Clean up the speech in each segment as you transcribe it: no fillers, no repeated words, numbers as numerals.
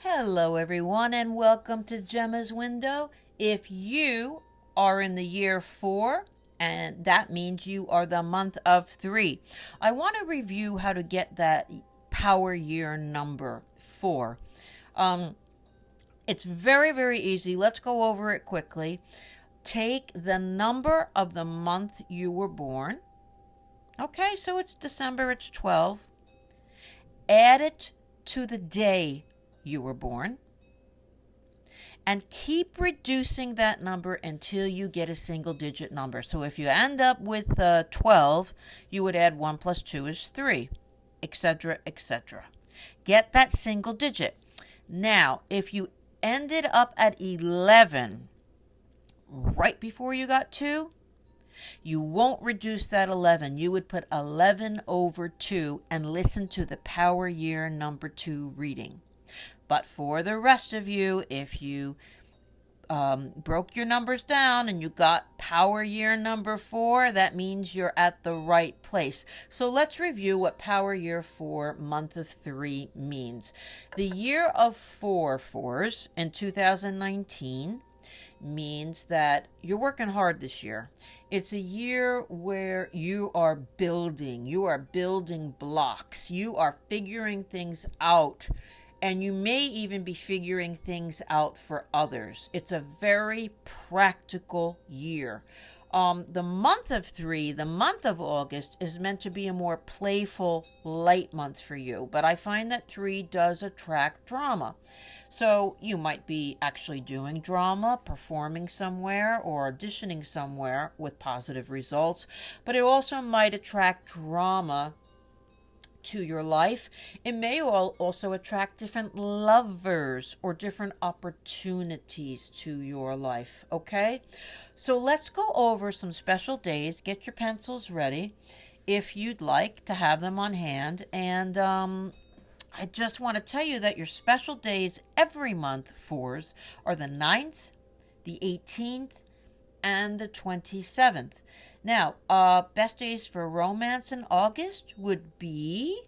Hello, everyone, and welcome to Gemma's Window. If you are in the year 4, and that means you are the month of 3, I want to review how to get that power year number 4. Um, it's very, very easy. Let's go over it quickly. Take the number of the month you were born. Okay, so it's December, it's 12. Add it to the day you were born, and keep reducing that number until you get a single digit number. So if you end up with 12, you would add 1 plus 2 is 3, etc., etc. Get that single digit. Now, if you ended up at 11 right before you got 2, you won't reduce that 11. You would put 11 over 2 and listen to the power year number 2 reading. But for the rest of you, if you broke your numbers down and you got power year number 4, that means you're at the right place. So let's review what power year 4, month of 3 means. The year of 4 in 2019 means that you're working hard this year. It's a year where you are building blocks, you are figuring things out, and you may even be figuring things out for others. It's a very practical year. The month of 3, the month of August, is meant to be a more playful, light month for you. But I find that 3 does attract drama. So you might be actually doing drama, performing somewhere, or auditioning somewhere with positive results. But it also might attract drama to your life. It may also attract different lovers or different opportunities to your life. Okay, so let's go over some special days. Get your pencils ready if you'd like to have them on hand. And I just want to tell you that your special days every month, 4s, are the 9th, the 18th, and the 27th. Now, best days for romance in August would be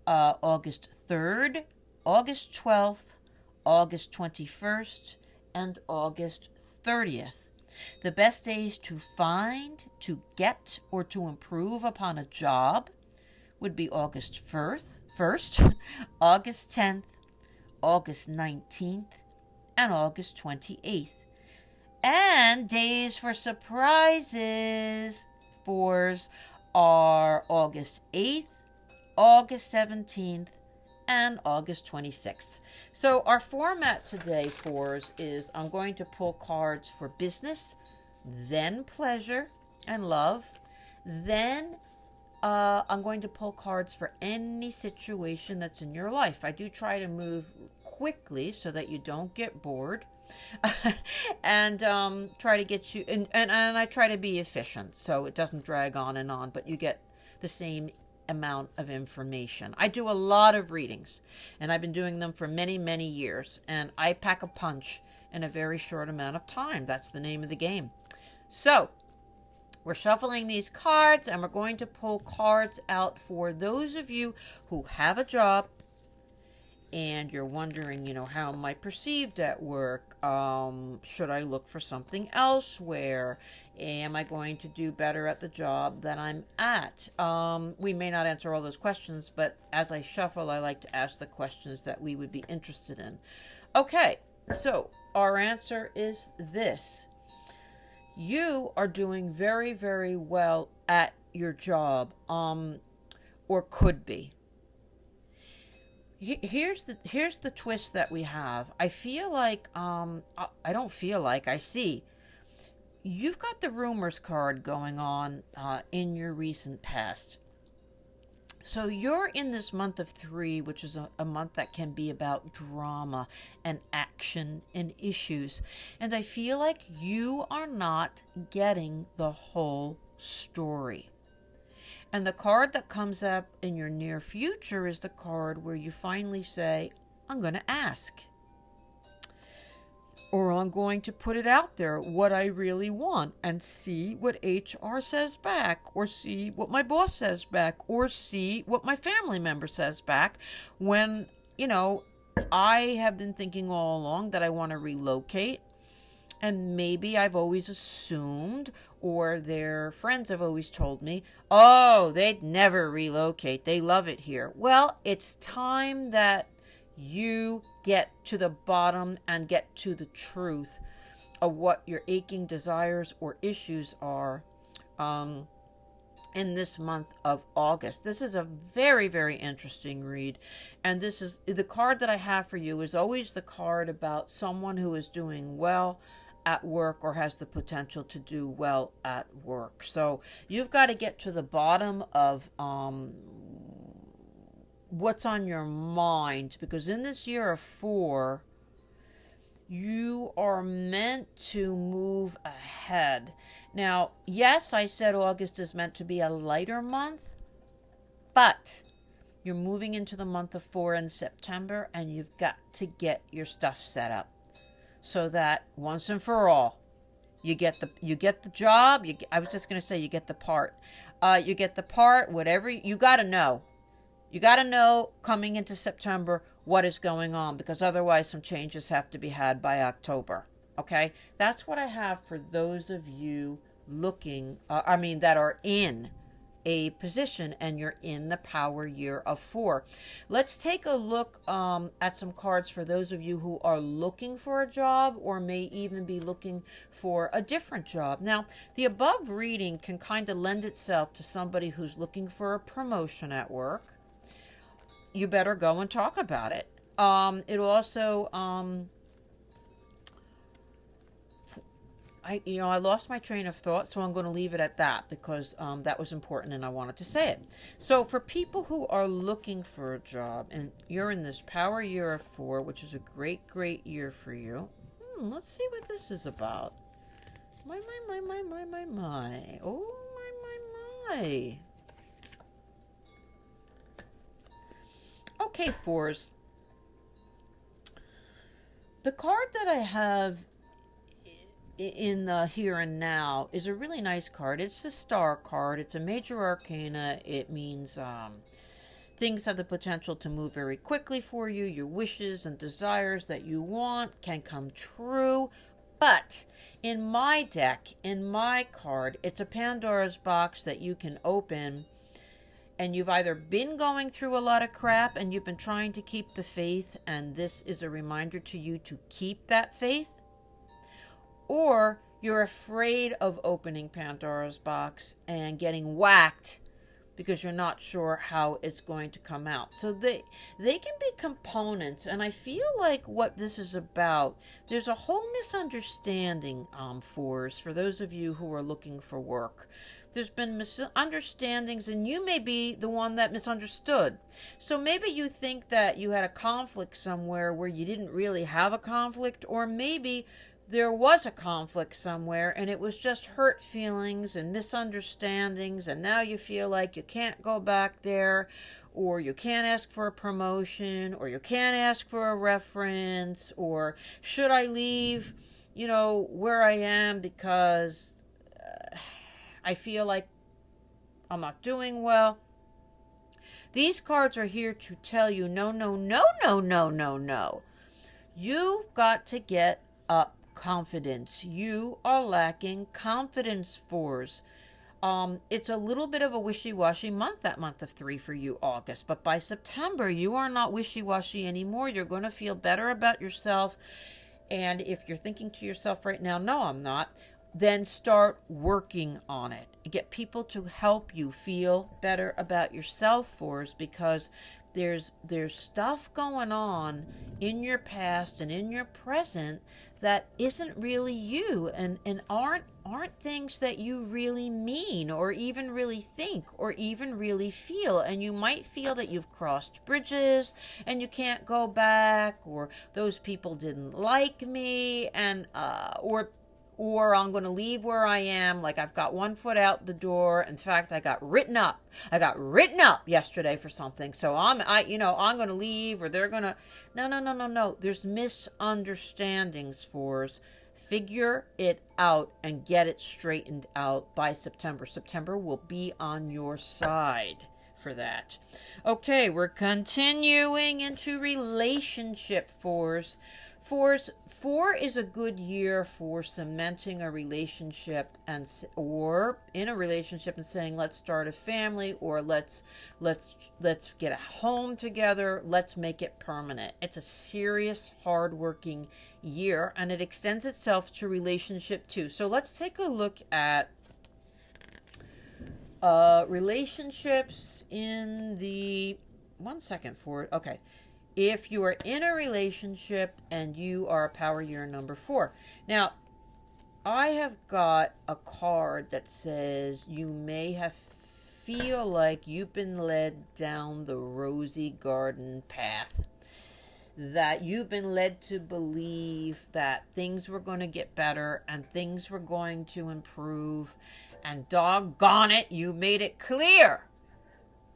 August 3rd, August 12th, August 21st, and August 30th. The best days to find, to get, or to improve upon a job would be August 1st, August 10th, August 19th, and August 28th. And days for surprises, 4s, are August 8th, August 17th, and August 26th. So our format today, 4s, is I'm going to pull cards for business, then pleasure and love, then I'm going to pull cards for any situation that's in your life. I do try to move quickly so that you don't get bored. And try to get you and I try to be efficient so it doesn't drag on, but you get the same amount of information. I do a lot of readings, and I've been doing them for many, many years, and I pack a punch in a very short amount of time. That's the name of the game. So we're shuffling these cards, and we're going to pull cards out for those of you who have a job and you're wondering, how am I perceived at work? Should I look for something elsewhere? Am I going to do better at the job that I'm at? We may not answer all those questions, but as I shuffle, I like to ask the questions that we would be interested in. Okay, so our answer is this. You are doing very, very well at your job, or could be. Here's the twist that we have. I feel like I don't feel like I see. You've got the rumors card going on in your recent past. So you're in this month of 3, which is a month that can be about drama and action and issues. And I feel like you are not getting the whole story. And the card that comes up in your near future is the card where you finally say, I'm going to ask. Or I'm going to put it out there, what I really want, and see what HR says back, or see what my boss says back, or see what my family member says back when, I have been thinking all along that I want to relocate, and maybe I've always assumed, or their friends have always told me, oh, they'd never relocate. They love it here. Well, it's time that you get to the bottom and get to the truth of what your aching desires or issues are. In this month of August. This is a very, very interesting read. And this is the card that I have for you is always the card about someone who is doing well at work or has the potential to do well at work. So you've got to get to the bottom of what's on your mind, because in this year of 4, you are meant to move ahead. Now, yes, I said August is meant to be a lighter month, but you're moving into the month of 4 in September, and you've got to get your stuff set up so that once and for all, you get the job. I was just going to say you get the part. You get the part. Whatever you got to know. You got to know coming into September what is going on, because otherwise some changes have to be had by October. Okay? That's what I have for those of you looking, that are in a position and you're in the power year of 4. Let's take a look at some cards for those of you who are looking for a job or may even be looking for a different job. Now, the above reading can kind of lend itself to somebody who's looking for a promotion at work. You better go and talk about it. It also, I lost my train of thought, so I'm going to leave it at that because that was important and I wanted to say it. So for people who are looking for a job and you're in this power year of 4, which is a great, great year for you. Let's see what this is about. My. Oh, my. Okay, 4s. The card that I have in the here and now is a really nice card. It's the Star card. It's a major arcana. It means things have the potential to move very quickly for you. Your wishes and desires that you want can come true. But in my deck, in my card, it's a Pandora's box that you can open. And you've either been going through a lot of crap and you've been trying to keep the faith, and this is a reminder to you to keep that faith, or you're afraid of opening Pandora's box and getting whacked because you're not sure how it's going to come out. So they can be components, and I feel like what this is about, there's a whole misunderstanding, 4s, for those of you who are looking for work. There's been misunderstandings, and you may be the one that misunderstood. So maybe you think that you had a conflict somewhere where you didn't really have a conflict, or maybe there was a conflict somewhere and it was just hurt feelings and misunderstandings, and now you feel like you can't go back there, or you can't ask for a promotion, or you can't ask for a reference, or should I leave, where I am because I feel like I'm not doing well. These cards are here to tell you, no. You've got to get up confidence. You are lacking confidence, 4s. It's a little bit of a wishy-washy month, that month of 3 for you, August. But by September, you are not wishy-washy anymore. You're going to feel better about yourself. And if you're thinking to yourself right now, no, I'm not, then start working on it. Get people to help you feel better about yourself, 4s, because there's stuff going on in your past and in your present that isn't really you, and aren't things that you really mean or even really think or even really feel. And you might feel that you've crossed bridges and you can't go back, or those people didn't like me, and or I'm going to leave where I am, like I've got one foot out the door. In fact, I got written up yesterday for something. So I'm going to leave, or they're going to, no. There's misunderstandings, 4s. Figure it out and get it straightened out by September. September will be on your side for that. Okay, we're continuing into relationship fours. Four is a good year for cementing a relationship or in a relationship and saying let's start a family, or let's get a home together, let's make it permanent. It's a serious, hardworking year, and it extends itself to relationship too. So let's take a look at relationships in the 1 second for it. Okay. If you are in a relationship and you are a power year number 4. Now, I have got a card that says you may have feel like you've been led down the rosy garden path. That you've been led to believe that things were going to get better and things were going to improve. And doggone it, you made it clear.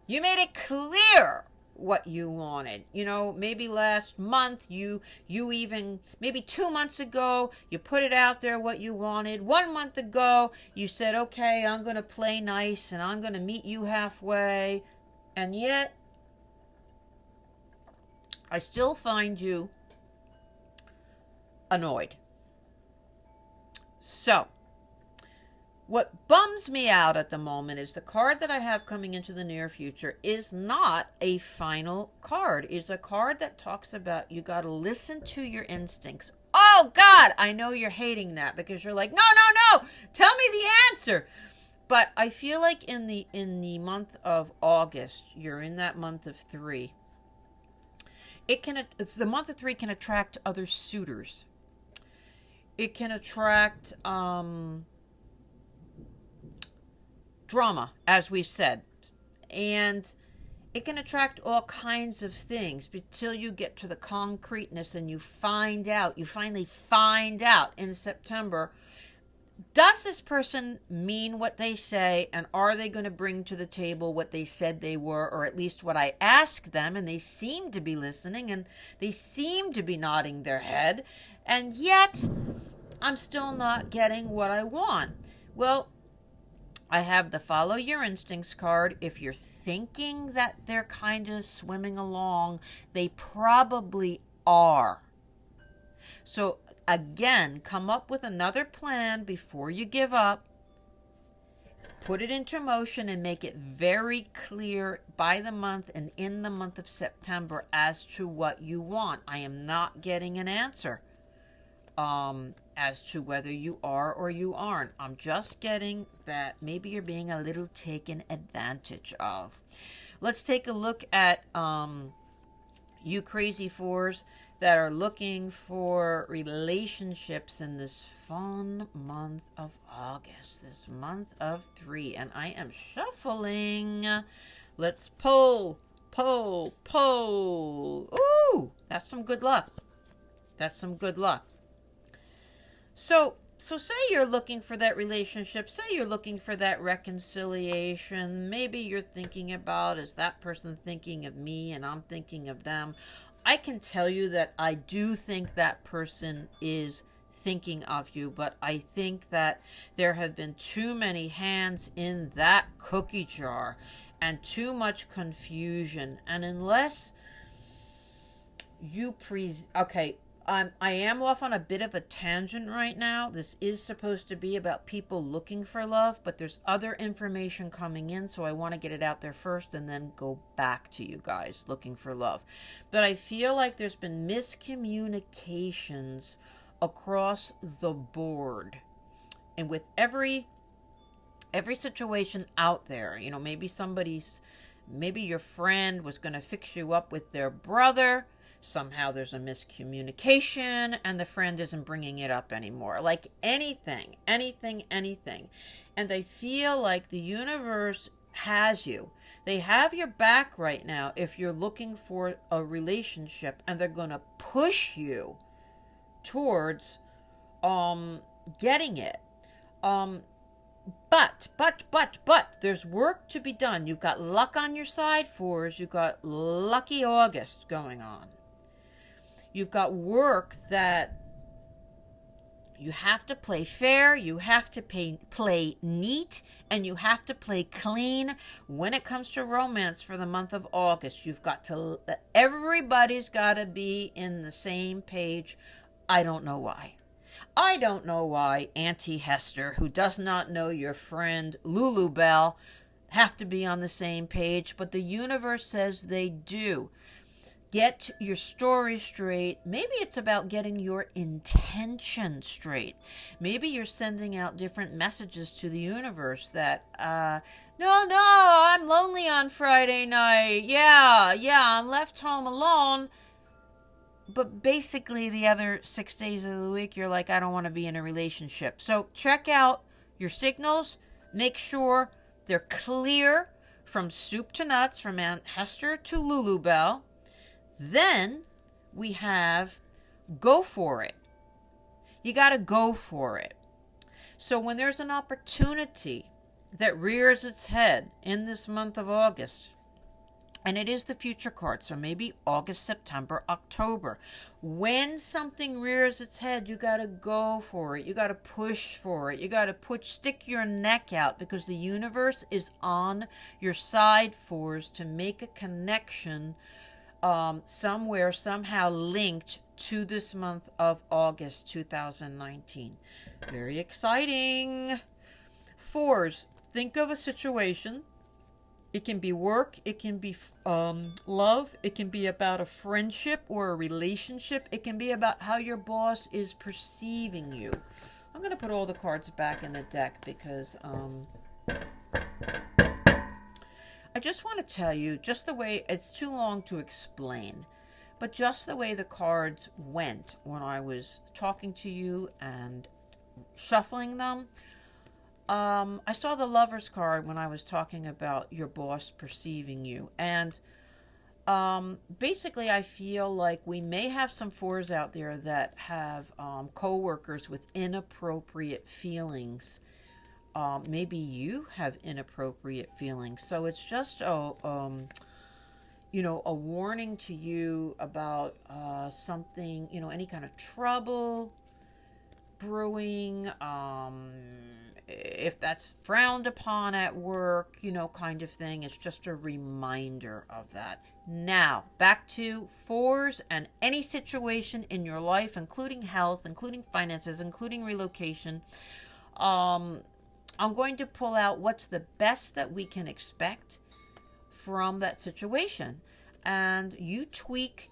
You made it clear what you wanted. You know, maybe last month, you even, maybe 2 months ago, you put it out there what you wanted. 1 month ago, you said, okay, I'm going to play nice and I'm going to meet you halfway. And yet, I still find you annoyed. So, what bums me out at the moment is the card that I have coming into the near future is not a final card. It's a card that talks about you got to listen to your instincts. Oh, God, I know you're hating that because you're like, no, tell me the answer. But I feel like in the month of August, you're in that month of 3. The month of 3 can attract other suitors. It can attract drama, as we've said, and it can attract all kinds of things until you get to the concreteness and you finally find out in September, does this person mean what they say, and are they going to bring to the table what they said they were, or at least what I asked them, and they seem to be listening and they seem to be nodding their head, and yet I'm still not getting what I want. Well, I have the follow your instincts card. If you're thinking that they're kind of swimming along, they probably are. So again, come up with another plan before you give up. Put it into motion and make it very clear by the month and in the month of September as to what you want. I am not getting an answer as to whether you are or you aren't. I'm just getting that maybe you're being a little taken advantage of. Let's take a look at you crazy fours that are looking for relationships in this fun month of August, this month of 3. And I am shuffling. Let's pull. Ooh, that's some good luck. So say you're looking for that relationship. Say you're looking for that reconciliation. Maybe you're thinking about, is that person thinking of me and I'm thinking of them? I can tell you that I do think that person is thinking of you, but I think that there have been too many hands in that cookie jar and too much confusion. And unless you I am off on a bit of a tangent right now. This is supposed to be about people looking for love, but there's other information coming in, so I want to get it out there first and then go back to you guys looking for love. But I feel like there's been miscommunications across the board. And with every situation out there, you know, maybe your friend was going to fix you up with their brother. Somehow there's a miscommunication and the friend isn't bringing it up anymore. Like anything. And I feel like the universe has you. They have your back right now if you're looking for a relationship, and they're going to push you towards getting it. But there's work to be done. You've got luck on your side, fours. You've got lucky August going on. You've got work that You have to play fair, you have to play neat, and you have to play clean when it comes to romance for the month of August. Everybody's got to be in the same page. I don't know why. I don't know why Auntie Hester, who does not know your friend Lulu Bell, have to be on the same page, but the universe says they do. Get your story straight. Maybe it's about getting your intention straight. Maybe you're sending out different messages to the universe that, no, I'm lonely on Friday night. Yeah, I'm left home alone. But basically the other 6 days of the week, you're like, I don't want to be in a relationship. So check out your signals. Make sure they're clear from soup to nuts, from Aunt Hester to Lulu Bell. Then we have go for it. You got to go for it. So when there's an opportunity that rears its head in this month of August, and it is the future card, so maybe August, September, October. When something rears its head, you got to go for it. You got to push for it. You got to stick your neck out, because the universe is on your side fours to make a connection somewhere, somehow linked to this month of August 2019. Very exciting. Fours, think of a situation. It can be work, it can be love, it can be about a friendship or a relationship. It can be about how your boss is perceiving you. I'm going to put all the cards back in the deck because I just want to tell you, just the way, it's too long to explain, but just the way the cards went when I was talking to you and shuffling them. I saw the Lover's card when I was talking about your boss perceiving you. And basically, I feel like we may have some fours out there that have co-workers with inappropriate feelings. Maybe you have inappropriate feelings. So it's just a warning to you about something, any kind of trouble brewing, if that's frowned upon at work, kind of thing. It's just a reminder of that. Now, back to fours and any situation in your life, including health, including finances, including relocation. I'm going to pull out what's the best that we can expect from that situation. And you tweak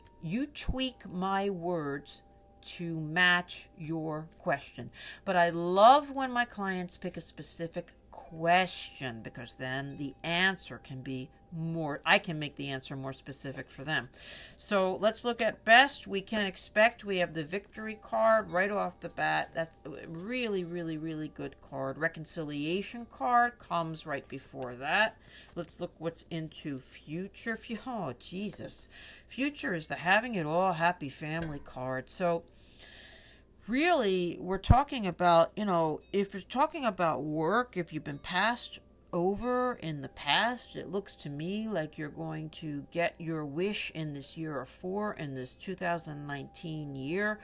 my words to match your question. But I love when my clients pick a specific question, because then the answer can be more, I can make the answer more specific for them. So let's look at best we can expect. We have the victory card right off the bat. That's a really, really, really good card. Reconciliation card comes right before that. Let's look what's into future. Oh, Jesus. Future is the having it all happy family card. So really, we're talking about, if you're talking about work, if you've been passed over in the past, it looks to me like you're going to get your wish in this year of 4, in this 2019 year,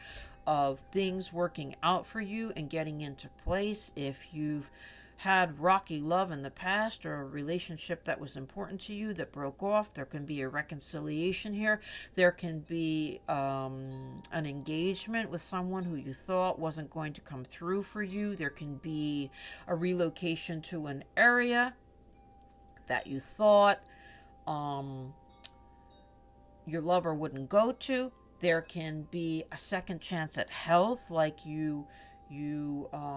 of things working out for you and getting into place. If you've had rocky love in the past, or a relationship that was important to you that broke off, there can be a reconciliation here. There can be an engagement with someone who you thought wasn't going to come through for you. There can be a relocation to an area that you thought your lover wouldn't go to. There can be a second chance at health, like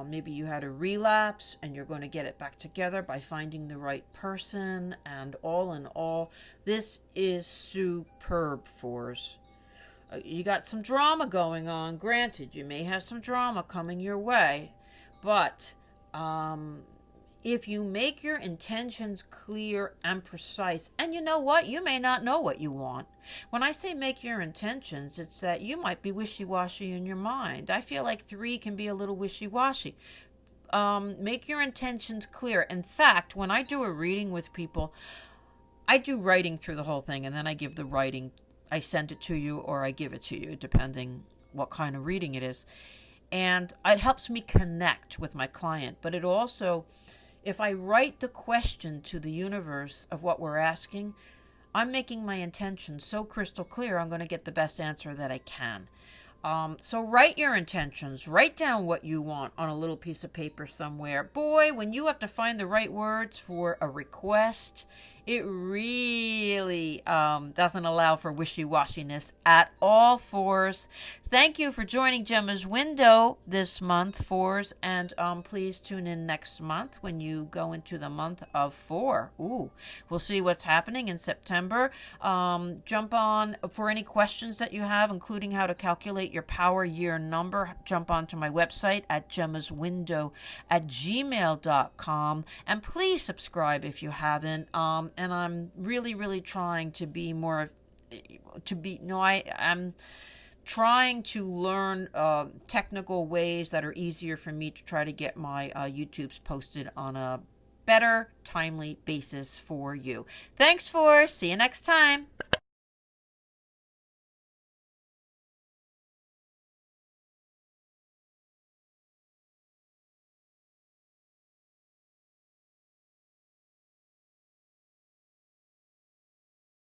maybe you had a relapse and you're going to get it back together by finding the right person. And all in all, this is superb, fours. You got some drama going on. Granted, you may have some drama coming your way, but if you make your intentions clear and precise, and you know what? You may not know what you want. When I say make your intentions, it's that you might be wishy-washy in your mind. I feel like 3 can be a little wishy-washy. Make your intentions clear. In fact, when I do a reading with people, I do writing through the whole thing, and then I give the writing. I send it to you, or I give it to you, depending what kind of reading it is. and it helps me connect with my client. But it also, if I write the question to the universe of what we're asking, I'm making my intention so crystal clear, I'm going to get the best answer that I can. So write your intentions. Write down what you want on a little piece of paper somewhere. Boy, when you have to find the right words for a request, it really doesn't allow for wishy-washiness at all, fours. Thank you for joining Gemma's Window this month, fours, and please tune in next month when you go into the month of 4. Ooh, we'll see what's happening in September. Jump on for any questions that you have, including how to calculate your power year number. Jump onto my website at gemmaswindow@gmail.com, and please subscribe if you haven't. And I'm really trying to be more, I'm trying to learn technical ways that are easier for me to try to get my YouTubes posted on a better, timely basis for you. Thanks, see you next time.